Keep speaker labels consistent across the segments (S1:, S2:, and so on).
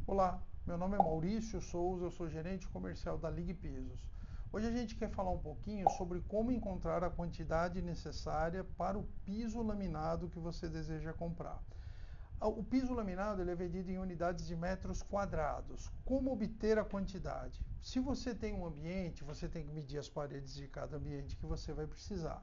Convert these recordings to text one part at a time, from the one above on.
S1: Olá, meu nome é Maurício Souza, eu sou gerente comercial da Ligue Pisos. Hoje a gente quer falar um pouquinho sobre como encontrar a quantidade necessária para o piso laminado que você deseja comprar. O piso laminado ele é vendido em unidades de metros quadrados. Como obter a quantidade? Se você tem um ambiente, você tem que medir as paredes de cada ambiente que você vai precisar.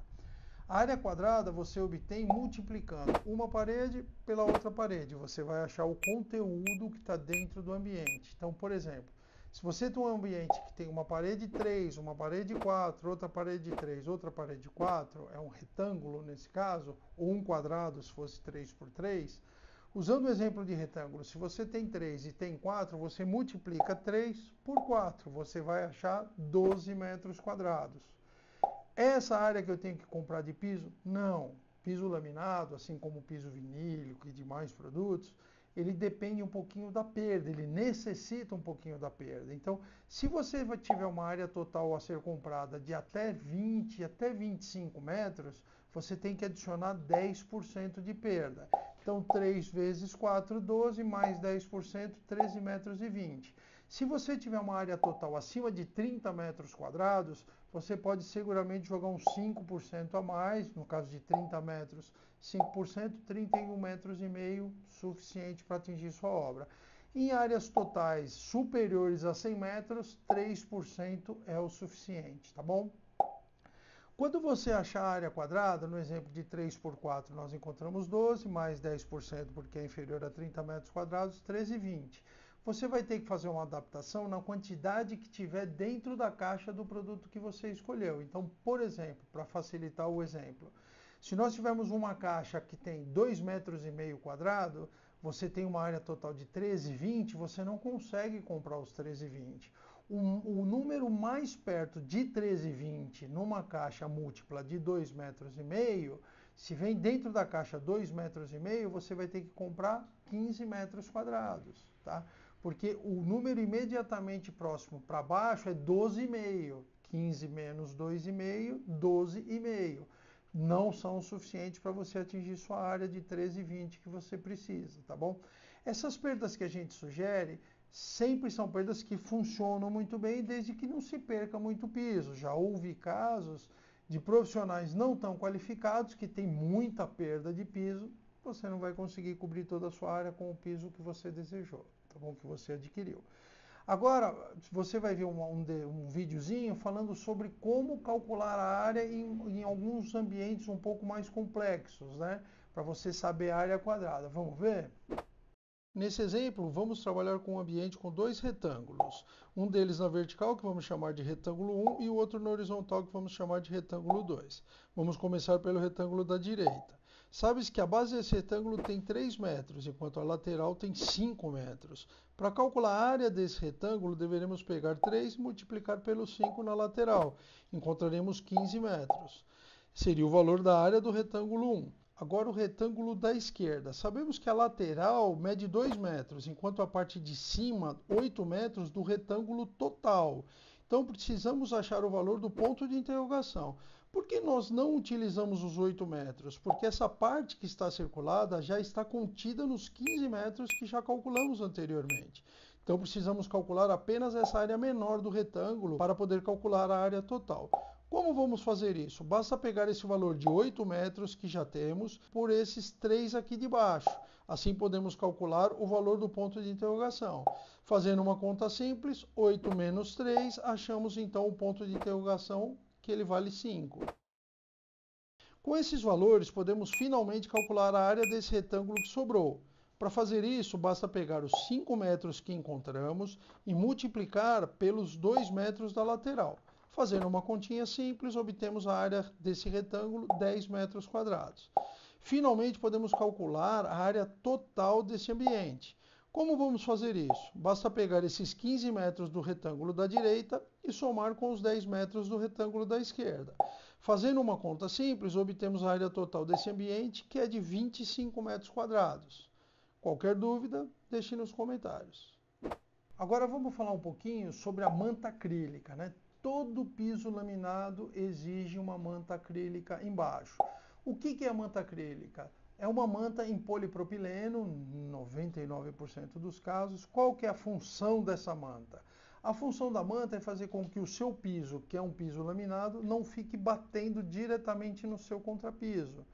S1: A área quadrada você obtém multiplicando uma parede pela outra parede. Você vai achar o conteúdo que está dentro do ambiente. Então, por exemplo, se você tem um ambiente que tem uma parede 3, uma parede 4, outra parede 3, outra parede 4, é um retângulo nesse caso, ou um quadrado se fosse 3 por 3, usando o exemplo de retângulo, se você tem 3 e tem 4, você multiplica 3 por 4, você vai achar 12 metros quadrados. Essa área que eu tenho que comprar de piso? Não. Piso laminado, assim como o piso vinílico e demais produtos, ele depende um pouquinho da perda, ele necessita um pouquinho da perda. Então, se você tiver uma área total a ser comprada de até 20, até 25 metros, você tem que adicionar 10% de perda. Então, 3 vezes 4, 12, mais 10%, 13 metros e 20. Se você tiver uma área total acima de 30 metros quadrados, você pode seguramente jogar uns 5% a mais, no caso de 30 metros, 5%, 31 metros e meio, suficiente para atingir sua obra. Em áreas totais superiores a 100 metros, 3% é o suficiente, tá bom? Quando você achar a área quadrada, no exemplo de 3 por 4, nós encontramos 12, mais 10% porque é inferior a 30 metros quadrados, 13,20. Você vai ter que fazer uma adaptação na quantidade que tiver dentro da caixa do produto que você escolheu. Então, por exemplo, para facilitar o exemplo, se nós tivermos uma caixa que tem 2,5 metros quadrado, você tem uma área total de 13,20, você não consegue comprar os 13,20. O número mais perto de 13,20 numa caixa múltipla de 2,5 metros, se vem dentro da caixa 2,5 metros, você vai ter que comprar 15 metros quadrados, tá? Porque o número imediatamente próximo para baixo é 12,5. 15 menos 2,5, 12,5. Não são suficientes para você atingir sua área de 13,20 que você precisa, tá bom? Essas perdas que a gente sugere sempre são perdas que funcionam muito bem desde que não se perca muito piso. Já houve casos de profissionais não tão qualificados que têm muita perda de piso, você não vai conseguir cobrir toda a sua área com o piso que você desejou, tá bom? Que você adquiriu. Agora, você vai ver um videozinho falando sobre como calcular a área em alguns ambientes um pouco mais complexos, né? Para você saber a área quadrada. Vamos ver? Nesse exemplo, vamos trabalhar com um ambiente com dois retângulos. Um deles na vertical, que vamos chamar de retângulo 1, e o outro na horizontal, que vamos chamar de retângulo 2. Vamos começar pelo retângulo da direita. Sabes que a base desse retângulo tem 3 metros, enquanto a lateral tem 5 metros. Para calcular a área desse retângulo, deveremos pegar 3 e multiplicar pelo 5 na lateral. Encontraremos 15 metros. Seria o valor da área do retângulo 1. Agora o retângulo da esquerda. Sabemos que a lateral mede 2 metros, enquanto a parte de cima 8 metros do retângulo total. Então precisamos achar o valor do ponto de interrogação. Por que nós não utilizamos os 8 metros? Porque essa parte que está circulada já está contida nos 15 metros que já calculamos anteriormente. Então precisamos calcular apenas essa área menor do retângulo para poder calcular a área total. Como vamos fazer isso? Basta pegar esse valor de 8 metros que já temos por esses 3 aqui de baixo. Assim podemos calcular o valor do ponto de interrogação. Fazendo uma conta simples, 8 menos 3, achamos então o ponto de interrogação que ele vale 5. Com esses valores, podemos finalmente calcular a área desse retângulo que sobrou. Para fazer isso, basta pegar os 5 metros que encontramos e multiplicar pelos 2 metros da lateral. Fazendo uma continha simples, obtemos a área desse retângulo, 10 metros quadrados. Finalmente, podemos calcular a área total desse ambiente. Como vamos fazer isso? Basta pegar esses 15 metros do retângulo da direita e somar com os 10 metros do retângulo da esquerda. Fazendo uma conta simples, obtemos a área total desse ambiente, que é de 25 metros quadrados. Qualquer dúvida, deixe nos comentários. Agora vamos falar um pouquinho sobre a manta acrílica, né? Todo piso laminado exige uma manta acrílica embaixo. O que é a manta acrílica? É uma manta em polipropileno, 99% dos casos. Qual que é a função dessa manta? A função da manta é fazer com que o seu piso, que é um piso laminado, não fique batendo diretamente no seu contrapiso,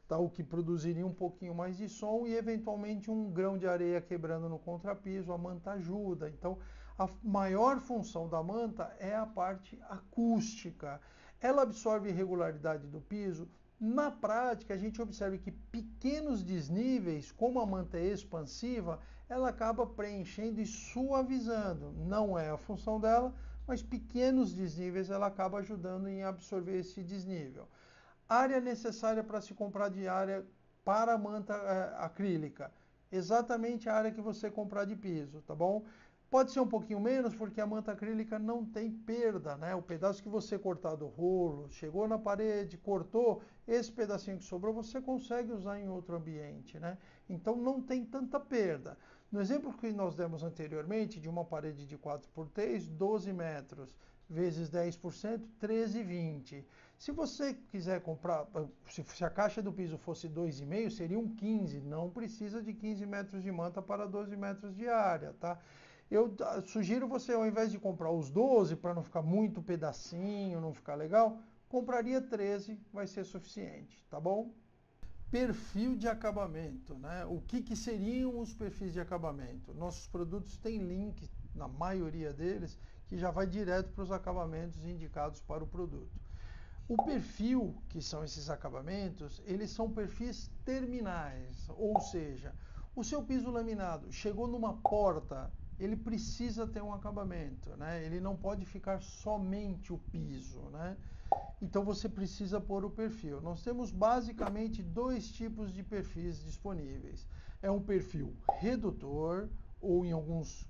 S1: tá? O que produziria um pouquinho mais de som e eventualmente um grão de areia quebrando no contrapiso. A manta ajuda. Então, a maior função da manta é a parte acústica. Ela absorve irregularidade do piso. Na prática, a gente observa que pequenos desníveis, como a manta é expansiva, ela acaba preenchendo e suavizando. Não é a função dela, mas pequenos desníveis ela acaba ajudando em absorver esse desnível. Área necessária para se comprar de área para a manta acrílica. Exatamente a área que você comprar de piso, tá bom? Pode ser um pouquinho menos, porque a manta acrílica não tem perda, né? O pedaço que você cortar do rolo, chegou na parede, cortou, esse pedacinho que sobrou, você consegue usar em outro ambiente, né? Então não tem tanta perda. No exemplo que nós demos anteriormente, de uma parede de 4x3, 12 metros, vezes 10%, 13,20. Se você quiser comprar, se a caixa do piso fosse 2,5, seriam 15. Não precisa de 15 metros de manta para 12 metros de área, tá? Eu sugiro você, ao invés de comprar os 12, para não ficar muito pedacinho, não ficar legal, compraria 13, vai ser suficiente, tá bom? Perfil de acabamento, né? O que seriam os perfis de acabamento? Nossos produtos têm link, na maioria deles, que já vai direto para os acabamentos indicados para o produto. O perfil, que são esses acabamentos, eles são perfis terminais, ou seja, o seu piso laminado chegou numa porta, ele precisa ter um acabamento, né? Ele não pode ficar somente o piso, né? Então você precisa pôr o perfil. Nós temos basicamente dois tipos de perfis disponíveis. É um perfil redutor, ou em alguns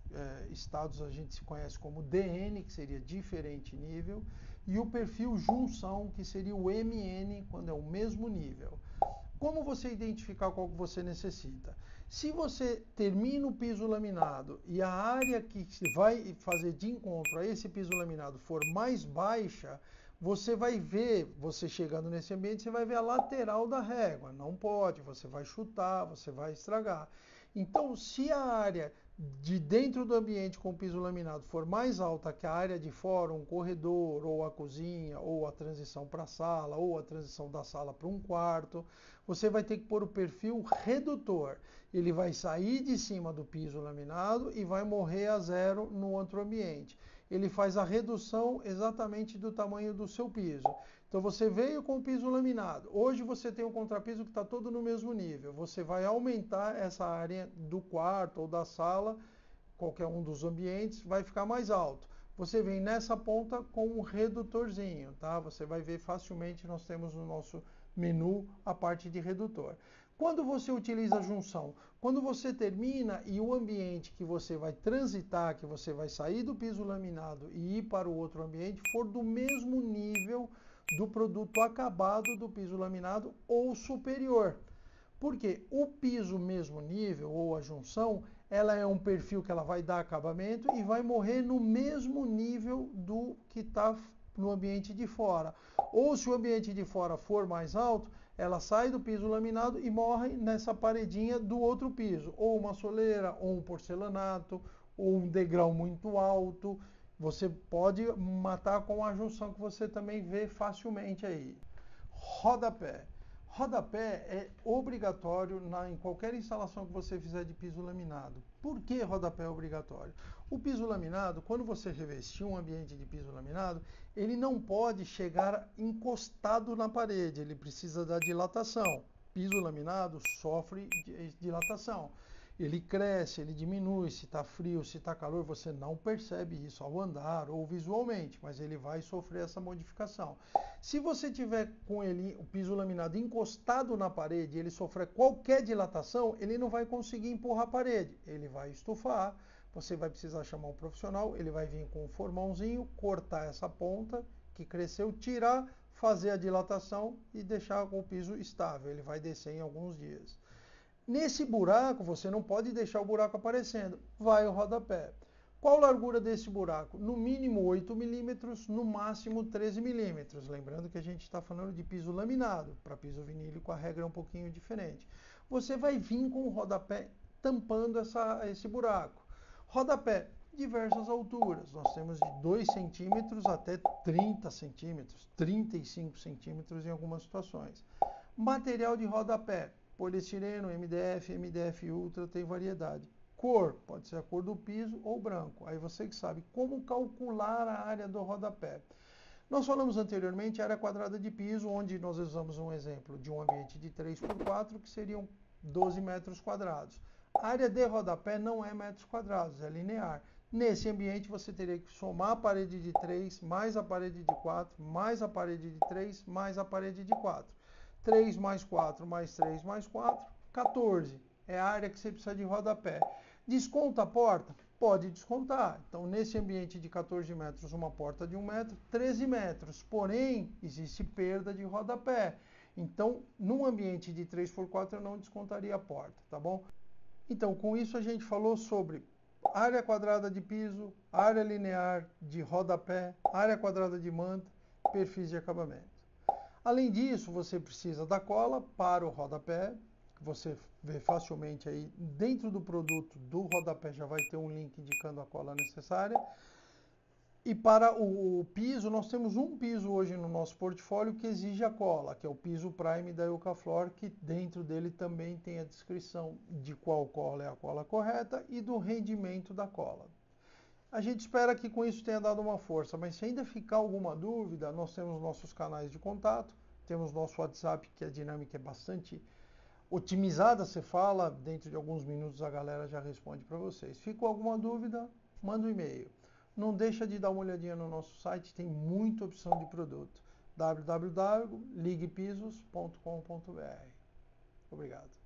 S1: estados a gente se conhece como DN, que seria diferente nível, e o perfil junção, que seria o MN, quando é o mesmo nível. Como você identificar qual que você necessita? Se você termina o piso laminado e a área que vai fazer de encontro a esse piso laminado for mais baixa, você vai ver, você chegando nesse ambiente, você vai ver a lateral da régua. Não pode, você vai chutar, você vai estragar. Então, se a área de dentro do ambiente com o piso laminado for mais alta que a área de fora, um corredor, ou a cozinha, ou a transição para a sala, ou a transição da sala para um quarto, você vai ter que pôr o perfil redutor. Ele vai sair de cima do piso laminado e vai morrer a zero no outro ambiente. Ele faz a redução exatamente do tamanho do seu piso. Então você veio com o piso laminado. Hoje você tem um contrapiso que está todo no mesmo nível. Você vai aumentar essa área do quarto ou da sala, qualquer um dos ambientes, vai ficar mais alto. Você vem nessa ponta com um redutorzinho, tá? Você vai ver facilmente, nós temos no nosso menu a parte de redutor. Quando você utiliza a junção? Quando você termina e o ambiente que você vai transitar, que você vai sair do piso laminado e ir para o outro ambiente, for do mesmo nível do produto acabado do piso laminado ou superior. Porque o piso mesmo nível ou a junção, ela é um perfil que ela vai dar acabamento e vai morrer no mesmo nível do que está no ambiente de fora. Ou se o ambiente de fora for mais alto, ela sai do piso laminado e morre nessa paredinha do outro piso. Ou uma soleira, ou um porcelanato, ou um degrau muito alto. Você pode matar com a junção que você também vê facilmente aí. Rodapé. Rodapé é obrigatório em qualquer instalação que você fizer de piso laminado. Por que rodapé é obrigatório? O piso laminado, quando você revestir um ambiente de piso laminado, ele não pode chegar encostado na parede, ele precisa da dilatação. Piso laminado sofre dilatação. Ele cresce, ele diminui, se está frio, se está calor, você não percebe isso ao andar ou visualmente, mas ele vai sofrer essa modificação. Se você tiver com ele o piso laminado encostado na parede e ele sofrer qualquer dilatação, ele não vai conseguir empurrar a parede, ele vai estufar, você vai precisar chamar um profissional, ele vai vir com um formãozinho, cortar essa ponta que cresceu, tirar, fazer a dilatação e deixar com o piso estável, ele vai descer em alguns dias. Nesse buraco, você não pode deixar o buraco aparecendo. Vai o rodapé. Qual a largura desse buraco? No mínimo 8 milímetros, no máximo 13 milímetros. Lembrando que a gente está falando de piso laminado. Para piso vinílico a regra é um pouquinho diferente. Você vai vir com o rodapé tampando esse buraco. Rodapé, diversas alturas. Nós temos de 2 centímetros até 30 centímetros, 35 centímetros em algumas situações. Material de rodapé, poliestireno, MDF, MDF Ultra, tem variedade. Cor, pode ser a cor do piso ou branco. Aí você que sabe como calcular a área do rodapé. Nós falamos anteriormente área quadrada de piso, onde nós usamos um exemplo de um ambiente de 3 por 4, que seriam 12 metros quadrados. A área de rodapé não é metros quadrados, é linear. Nesse ambiente você teria que somar a parede de 3, mais a parede de 4, mais a parede de 3, mais a parede de 4. 3 mais 4 mais 3 mais 4, 14. É a área que você precisa de rodapé. Desconta a porta? Pode descontar. Então, nesse ambiente de 14 metros, uma porta de 1 metro, 13 metros. Porém, existe perda de rodapé. Então, num ambiente de 3 por 4, eu não descontaria a porta, tá bom? Então, com isso a gente falou sobre área quadrada de piso, área linear de rodapé, área quadrada de manta, perfis de acabamento. Além disso, você precisa da cola para o rodapé, que você vê facilmente aí dentro do produto do rodapé já vai ter um link indicando a cola necessária. E para o piso, nós temos um piso hoje no nosso portfólio que exige a cola, que é o piso Prime da Eucaflor, que dentro dele também tem a descrição de qual cola é a cola correta e do rendimento da cola. A gente espera que com isso tenha dado uma força, mas se ainda ficar alguma dúvida, nós temos nossos canais de contato, temos nosso WhatsApp, que a dinâmica é bastante otimizada, você fala, dentro de alguns minutos a galera já responde para vocês. Ficou alguma dúvida? Manda um e-mail. Não deixa de dar uma olhadinha no nosso site, tem muita opção de produto. www.liguepisos.com.br. Obrigado.